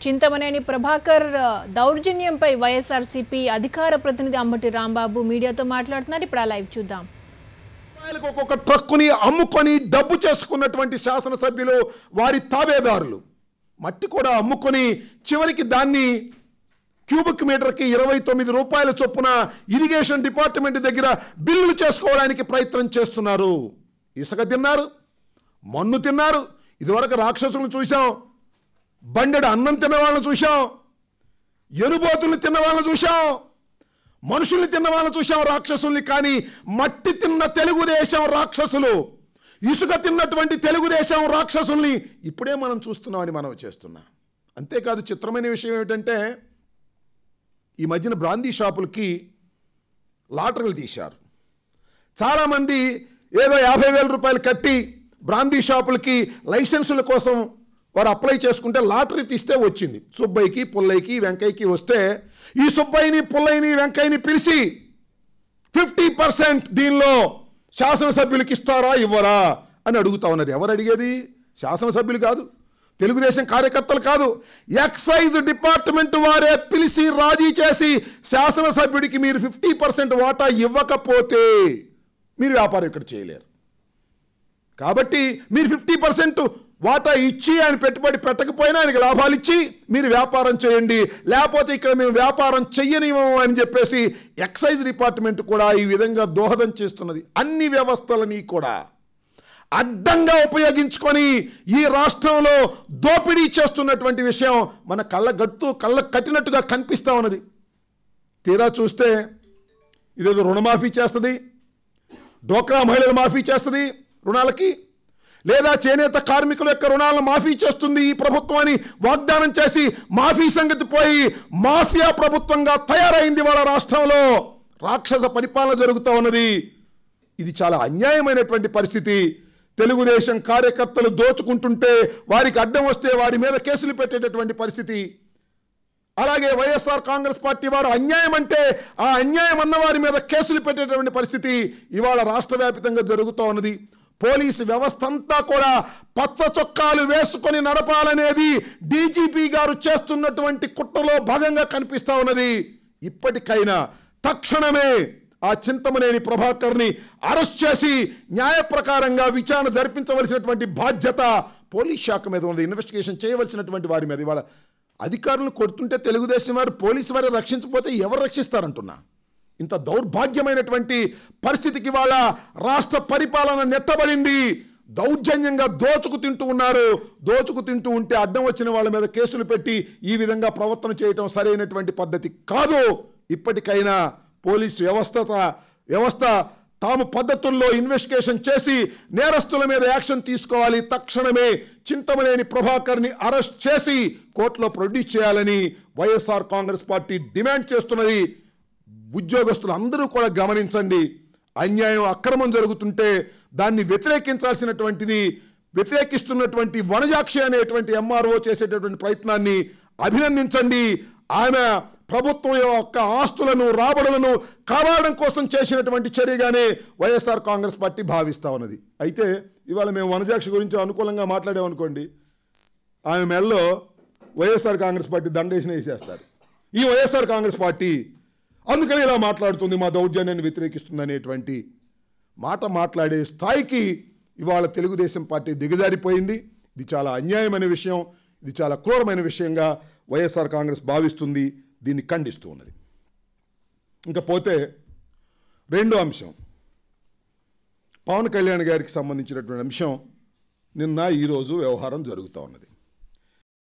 చింతమనేని ప్రభాకర్ దౌర్జన్యంపై వైఎస్ఆర్సీపీ అధికార ప్రతినిధి అంబటి రాంబాబు మీడియాతో మాట్లాడుతున్నారు. ఇప్పుడు ఆ లైవ్ చూద్దాం. ఒక్కొక్క ట్రక్కుని అమ్ముకొని డబ్బు చేసుకున్నటువంటి శాసనసభ్యులు, వారి తాబేదారులు మట్టి కూడా అమ్ముకొని చివరికి దాన్ని క్యూబిక్ మీటర్కి 29 రూపాయల చొప్పున ఇరిగేషన్ డిపార్ట్మెంట్ దగ్గర బిల్లులు చేసుకోవడానికి ప్రయత్నం చేస్తున్నారు. ఇసుక తిన్నారు, మన్ను తిన్నారు. ఇదివరకు రాక్షసులను చూశాం, బండెడు అన్నం తిన్న వాళ్ళని చూశాం, ఎనుబోతుల్ని తిన్న వాళ్ళని చూశాం, మనుషుల్ని తిన్న వాళ్ళని చూశాం రాక్షసుల్ని. కానీ మట్టి తిన్న తెలుగుదేశం రాక్షసులు, ఇసుక తిన్నటువంటి తెలుగుదేశం రాక్షసుల్ని ఇప్పుడే మనం చూస్తున్నామని మనం చేస్తున్నాం. అంతేకాదు, చిత్రమైన విషయం ఏమిటంటే ఈ మధ్యన బ్రాందీ షాపులకి లాటరీలు తీశారు. చాలామంది ఏదో 50,000 రూపాయలు కట్టి బ్రాందీ షాపులకి లైసెన్సుల కోసం వారు అప్లై చేసుకుంటే లాటరీ తీస్తే వచ్చింది. సుబ్బయ్యకి, పుల్లయ్యకి, వెంకయ్యకి వస్తే ఈ సుబ్బయ్యని, పుల్లయ్యని, వెంకయ్యని పిలిచి 50% దీనిలో శాసనసభ్యులకి ఇస్తారా ఇవ్వరా అని అడుగుతా ఉన్నారు. ఎవరు అడిగేది? శాసనసభ్యులు కాదు, తెలుగుదేశం కార్యకర్తలు కాదు, ఎక్సైజ్ డిపార్ట్మెంట్ వారే పిలిచి రాజీ చేసి శాసనసభ్యుడికి మీరు 50% వాటా ఇవ్వకపోతే మీరు వ్యాపారం ఇక్కడ చేయలేరు. కాబట్టి మీరు 50% వాటా ఇచ్చి ఆయన పెట్టుబడి పెట్టకపోయినా ఆయనకి లాభాలు ఇచ్చి మీరు వ్యాపారం చేయండి, లేకపోతే ఇక్కడ మేము వ్యాపారం చెయ్యనివ్వము అని చెప్పేసి ఎక్సైజ్ డిపార్ట్మెంట్ కూడా ఈ విధంగా దోహదం చేస్తున్నది. అన్ని వ్యవస్థలని కూడా అడ్డంగా ఉపయోగించుకొని ఈ రాష్ట్రంలో దోపిడీ చేస్తున్నటువంటి విషయం మన కళ్ళ కట్టినట్టుగా కనిపిస్తా ఉన్నది. తీరా చూస్తే ఇదేదో రుణమాఫీ చేస్తుంది, డోక్రా మహిళలు మాఫీ చేస్తుంది రుణాలకి, లేదా చేనేత కార్మికుల యొక్క రుణాలను మాఫీ చేస్తుంది ఈ ప్రభుత్వం అని వాగ్దానం చేసి మాఫీ సంగతి పోయి మాఫియా ప్రభుత్వంగా తయారైంది వాళ్ళ రాష్ట్రంలో. రాక్షస పరిపాలన జరుగుతూ ఉన్నది. ఇది చాలా అన్యాయమైనటువంటి పరిస్థితి. తెలుగుదేశం కార్యకర్తలు దోచుకుంటుంటే వారికి అడ్డం వస్తే వారి మీద కేసులు పెట్టేటటువంటి పరిస్థితి. అలాగే వైఎస్ఆర్ కాంగ్రెస్ పార్టీ వారు అన్యాయం అంటే ఆ అన్యాయం అన్న వారి మీద కేసులు పెట్టేటటువంటి పరిస్థితి ఇవాళ రాష్ట్ర వ్యాప్తంగా జరుగుతూ ఉన్నది. పోలీసు వ్యవస్థ అంతా కూడా పచ్చ చొక్కాలు వేసుకొని నడపాలనేది డీజీపీ గారు చేస్తున్నటువంటి కుట్రలో భాగంగా కనిపిస్తా ఉన్నది. ఇప్పటికైనా తక్షణమే ఆ చింతమనేని ప్రభాకర్ని అరెస్ట్ చేసి న్యాయ ప్రకారంగా విచారణ జరిపించవలసినటువంటి బాధ్యత పోలీస్ శాఖ మీద ఉంది. ఇన్వెస్టిగేషన్ చేయవలసినటువంటి వారి మీద. ఇవాళ అధికారులను కొడుతుంటే తెలుగుదేశం వారు, పోలీసు వారు రక్షించకపోతే ఎవరు రక్షిస్తారంటున్నా. ఇంత దౌర్భాగ్యమైనటువంటి పరిస్థితికి వాళ్ళ రాష్ట్ర పరిపాలన నెట్టబడింది. దౌర్జన్యంగా దోచుకు తింటూ ఉన్నారు. దోచుకు తింటూ ఉంటే అడ్డం వచ్చిన వాళ్ళ మీద కేసులు పెట్టి ఈ విధంగా ప్రవర్తన చేయటం సరైనటువంటి పద్ధతి కాదు. ఇప్పటికైనా పోలీసు వ్యవస్థ తాము పద్ధతుల్లో ఇన్వెస్టిగేషన్ చేసి నేరస్తుల మీద యాక్షన్ తీసుకోవాలి. తక్షణమే చింతమనేని ప్రభాకర్ని అరెస్ట్ చేసి కోర్టులో ప్రొడ్యూస్ చేయాలని వైఎస్ఆర్ కాంగ్రెస్ పార్టీ డిమాండ్ చేస్తున్నది. ఉద్యోగస్తులు అందరూ కూడా గమనించండి. అన్యాయం, అక్రమం జరుగుతుంటే దాన్ని వ్యతిరేకిస్తున్నటువంటి వనజాక్షి అనేటువంటి ఎంఆర్ఓ చేసేటటువంటి ప్రయత్నాన్ని అభినందించండి. ఆమె ప్రభుత్వం యొక్క ఆస్తులను, రాబడులను కాపాడడం కోసం చేసినటువంటి చర్యగానే వైఎస్ఆర్ కాంగ్రెస్ పార్టీ భావిస్తా ఉన్నది. అయితే ఇవాళ మేము వనజాక్షి గురించి అనుకూలంగా మాట్లాడామనుకోండి, ఆమె మెడలో వైఎస్ఆర్ కాంగ్రెస్ పార్టీ దండేసిన వేసేస్తారు. ఈ వైఎస్ఆర్ కాంగ్రెస్ పార్టీ అందుకని ఇలా మాట్లాడుతుంది, మా దౌర్జన్యాన్ని వ్యతిరేకిస్తుంది అనేటువంటి మాట మాట్లాడే స్థాయికి ఇవాళ తెలుగుదేశం పార్టీ దిగజారిపోయింది. ఇది చాలా అన్యాయమైన విషయం, ఇది చాలా క్రూరమైన విషయంగా వైఎస్ఆర్ కాంగ్రెస్ భావిస్తుంది. దీన్ని ఖండిస్తూ ఉన్నది. ఇంకా పోతే రెండో అంశం, పవన్ కళ్యాణ్ గారికి సంబంధించినటువంటి అంశం. నిన్న ఈరోజు వ్యవహారం జరుగుతూ ఉన్నది.